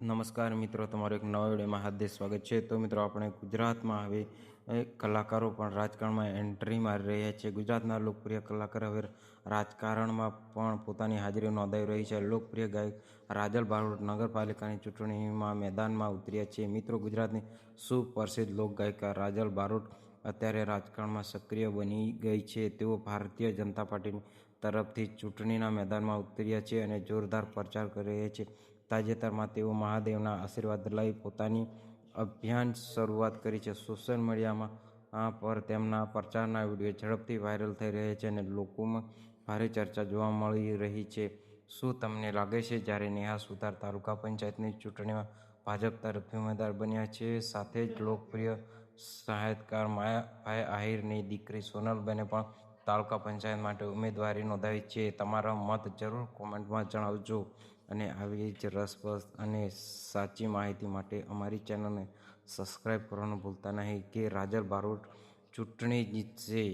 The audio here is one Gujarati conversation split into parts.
નમસ્કાર મિત્રો, તમારો એક નવા વિડીયોમાં હાર્દિક સ્વાગત છે. તો મિત્રો, આપણે ગુજરાતમાં હવે કલાકારો પણ રાજકારણમાં એન્ટ્રી મારી રહ્યા છે. ગુજરાતના લોકપ્રિય કલાકાર હવે રાજકારણમાં પણ પોતાની હાજરી નોંધાવી રહી છે. લોકપ્રિય ગાયક રાજલ બારોટ નગરપાલિકાની ચૂંટણીમાં મેદાનમાં ઉતર્યા છે. મિત્રો, ગુજરાતની સુપ્રસિદ્ધ લોકગાયિકા રાજલ બારોટ અત્યારે રાજકારણમાં સક્રિય બની ગઈ છે. તેઓ ભારતીય જનતા પાર્ટી તરફથી ચૂંટણીના મેદાનમાં ઉતર્યા છે અને જોરદાર પ્રચાર કરી રહ્યા છે. તાજેતરમાં તેઓ મહાદેવના આશીર્વાદ લઈ પોતાની અભિયાન શરૂઆત કરી છે. સોશિયલ મીડિયામાં પર તેમના પ્રચારના વિડીયો ઝડપથી વાયરલ થઈ રહ્યા છે અને લોકોમાં ભારે ચર્ચા જોવા મળી રહી છે. શું તમને લાગે છે જ્યારે નેહા સુથાર તાલુકા પંચાયતની ચૂંટણીમાં ભાજપ તરફથી ઉમેદવાર બન્યા છે, સાથે જ લોકપ્રિય સાહિત્યકાર માયાભાઈ આહિરની દીકરી સોનલબેને પણ તાલુકા પંચાયત માટે ઉમેદવારી નોંધાવી છે? તમારો મત જરૂર કોમેન્ટમાં જણાવજો અને આવી જ રસપ્રદ અને સાચી માહિતી માટે અમારી ચેનલને સબસ્ક્રાઈબ કરવાનું ભૂલતા નહીં. કે રાજલ બારોટ ચૂંટણી જીતશે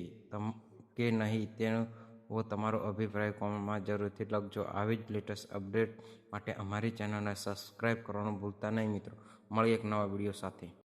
કે નહીં તેનો તમારો અભિપ્રાય કોમેન્ટમાં જરૂરથી લખજો. આવી જ લેટેસ્ટ અપડેટ માટે અમારી ચેનલને સબસ્ક્રાઈબ કરવાનું ભૂલતા નહીં મિત્રો. મળીએ એક નવા વિડીયો સાથે.